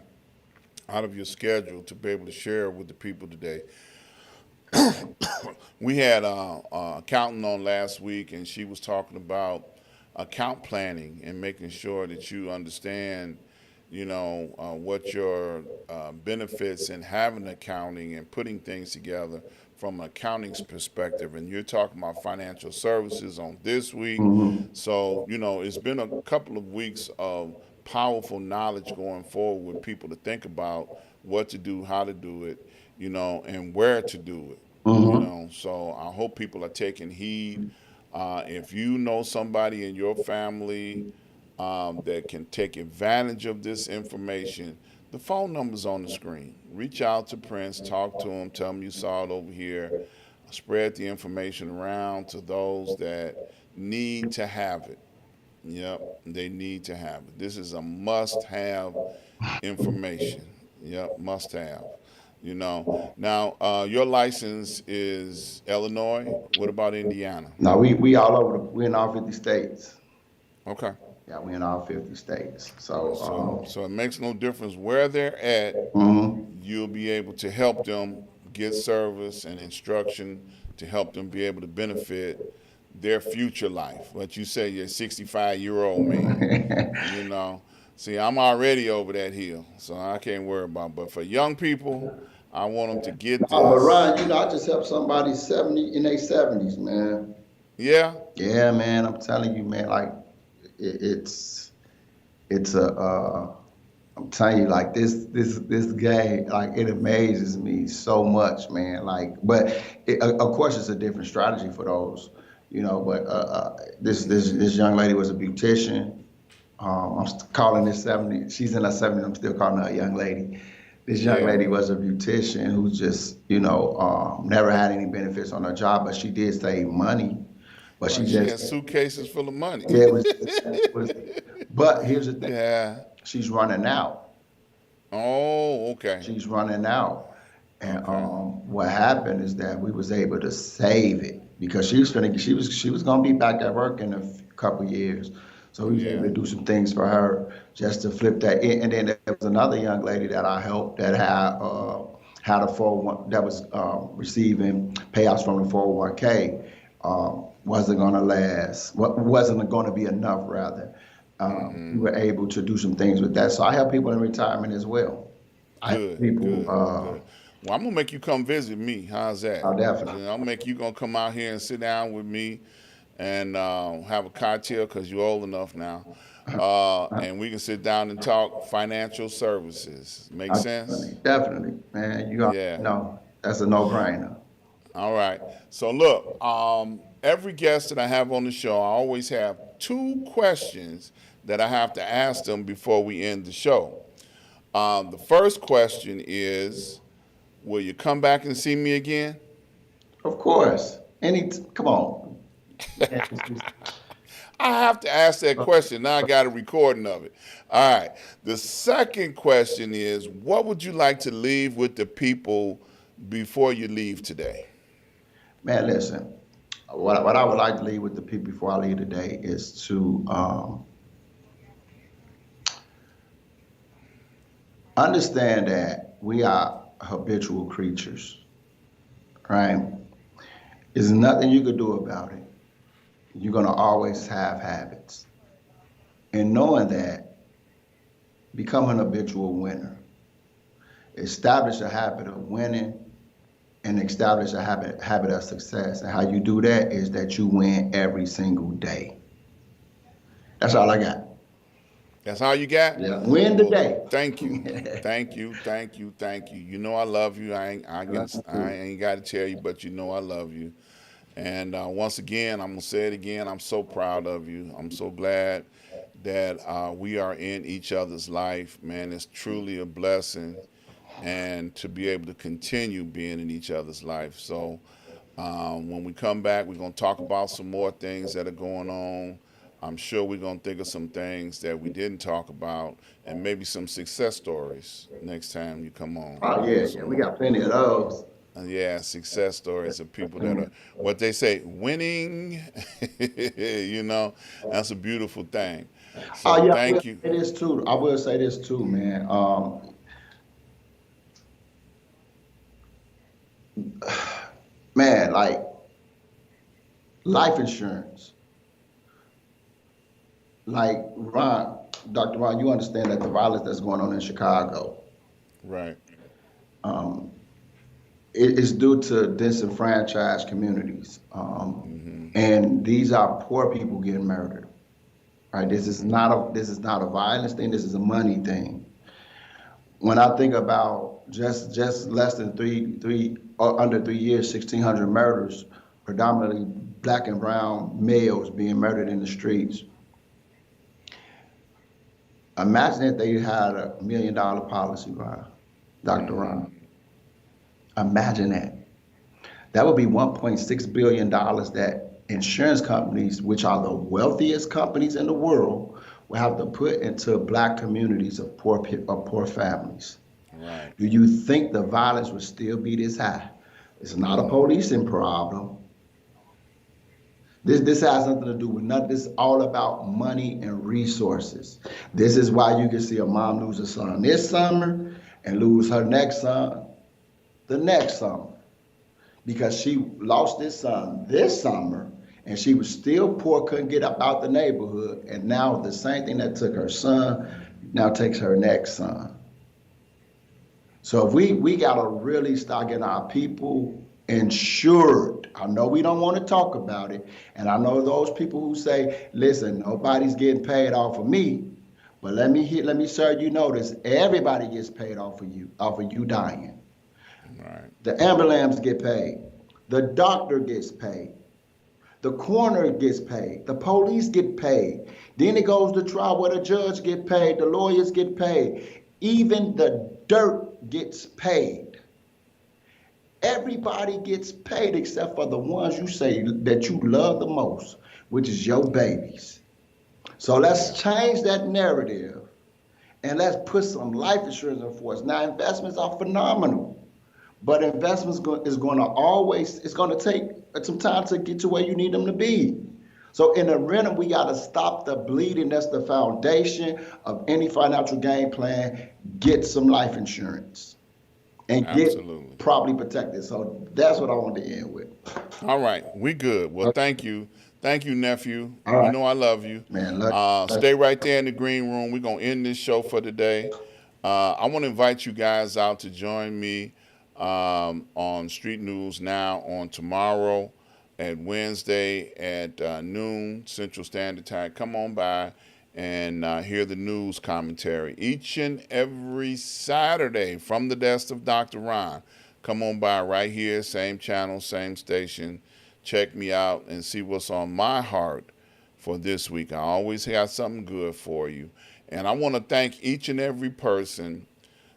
out of your schedule to be able to share with the people today. We had a accountant on last week, and she was talking about account planning and making sure that you understand, what your benefits in having accounting and putting things together from an accounting perspective. And you're talking about financial services on this week. So, it's been a couple of weeks of powerful knowledge going forward with people to think about what to do, how to do it, and where to do it. So I hope people are taking heed. If you know somebody in your family that can take advantage of this information, the phone number's on the screen. Reach out to Prince, talk to him, tell him you saw it over here. Spread the information around to those that need to have it. Yep, they need to have it. This is a must have information. Yep, must have. Now your license is Illinois. What about Indiana? Now we all over we in all 50 states. Okay. Yeah, we in all 50 states. So it makes no difference where they're at. Mhm. You'll be able to help them get service and instruction to help them be able to benefit their future life. What you say, you're a 65-year-old man. You know, see, I'm already over that hill, so I can't worry about it. But for young people, I want them to get But this. Ryan, I just helped somebody 70 in their 70s, man. Yeah. Yeah, man, I'm telling you, man, like it's a I'm telling you, like this game, like it amazes me so much, man. Like, but of course, it's a different strategy for those, But this young lady was a beautician. Calling this 70. She's in her 70s. I'm still calling her a young lady. This young Yeah. lady was a beautician who just, never had any benefits on her job, but she did save money. But she Right. She just, has suitcases full of money. yeah, it was. But here's the thing: Yeah. she's running out. Oh, okay. She's running out. And Okay. what happened is that we was able to save it because she was gonna be back at work in a couple years. So we was able Yeah. to do some things for her just to flip that in. And then there was another young lady that I helped that had a 401 that was receiving payouts from the 401k. Wasn't gonna last. Wasn't gonna be enough rather. We were able to do some things with that. So I help people in retirement as well. I have Good, people, good, good. Well, I'm gonna make you come visit me. How's that? oh, definitely. Then I'll make you gonna come out here and sit down with me and have a cocktail because you're old enough now, I, and we can sit down and talk financial services. Make sense? definitely, man. You already Yeah. know that's a no-brainer. All right. So look, every guest that I have on the show, I always have two questions that I have to ask them before we end the show. The first question is, will you come back and see me again? Of course. Come on. You can't just be I have to ask that question. Now I got a recording of it. All right. The second question is, what would you like to leave with the people before you leave today? Man, listen. What I would like to leave with the people before I leave today is to understand that we are habitual creatures, right? There's nothing you could do about it. You're gonna always have habits. And knowing that, become an habitual winner. Establish a habit of winning and establish a habit of success. And how you do that is that you win every single day. That's all I got. That's all you got? Yeah, win the Well, day. thank you. Thank you, thank you, thank you. You know I love you. I ain't got to tell you, but you know I love you. And once again, I'm gonna say it again. I'm so proud of you. I'm so glad that we are in each other's life. Man, it's truly a blessing, and to be able to continue being in each other's life. So when we come back, we're gonna talk about some more things that are going on. I'm sure we're gonna think of some things that we didn't talk about, and maybe some success stories next time you come on. Oh You know, yeah, yeah, we some got plenty of those. yeah, success stories of people that are what they say winning. You know, that's a beautiful thing. Oh So yeah, I will thank you. say this too. I will say this too, man. Man, like life insurance. Like Ron, Dr. Ron, you understand that the violence that's going on in Chicago, Right. um, it is due to disenfranchised communities, Mm-hmm. and these are poor people getting murdered. Right? This is not a violence thing. This is a money thing. When I think about just less than three or under 3 years, 1,600 murders, predominantly black and brown males being murdered in the streets. Imagine if they had $1 million policy, Ron, Dr. Mm-hmm. Ron. Imagine that. That would be $1.6 billion that insurance companies, which are the wealthiest companies in the world, will have to put into black communities of poor families. Right. Do you think the violence would still be this high? It's not a policing problem. This has nothing to do with nothing. This is all about money and resources. This is why you can see a mom lose a son this summer and lose her next son the next summer. Because she lost this son this summer and she was still poor, couldn't get up out the neighborhood. And now the same thing that took her son now takes her next son. So if we gotta really start getting our people insured. I know we don't want to talk about it, and I know those people who say, "Listen, nobody's getting paid off of me." But let me serve you notice. Everybody gets paid off of you dying. Right. The ambulance get paid. The doctor gets paid. The coroner gets paid. The police get paid. Then it goes to trial where the judge get paid. The lawyers get paid. Even the dirt gets paid. Everybody gets paid except for the ones you say that you love the most, which is your babies. So let's change that narrative and let's put some life insurance in force. Now, investments are phenomenal, but investments is going to always, it's going to take some time to get to where you need them to be. So in the rhythm, we got to stop the bleeding. That's the foundation of any financial game plan. Get some life insurance and get Absolutely. properly protected. So that's what I wanted to end with. All right. We good. Well, thank you. Thank you, nephew. All You right, know I love you. man. Look, Stay right there in the green room. We're going to end this show for today. I want to invite you guys out to join me on Street News Now on tomorrow at Wednesday at noon Central Standard Time. Come on by and hear the news commentary each and every Saturday from the desk of Dr. Ron. Come on by right here, same channel, same station. Check me out and see what's on my heart for this week. I always have something good for you. And I want to thank each and every person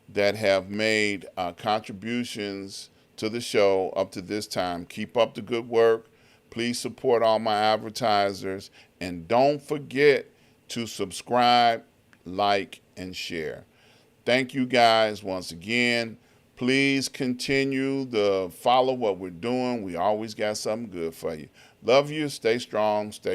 that have made contributions to the show up to this time. Keep up the good work. Please support all my advertisers. And don't forget to subscribe, like, and share. Thank you guys once again. Please continue to follow what we're doing. We always got something good for you. Love you. Stay strong. Stay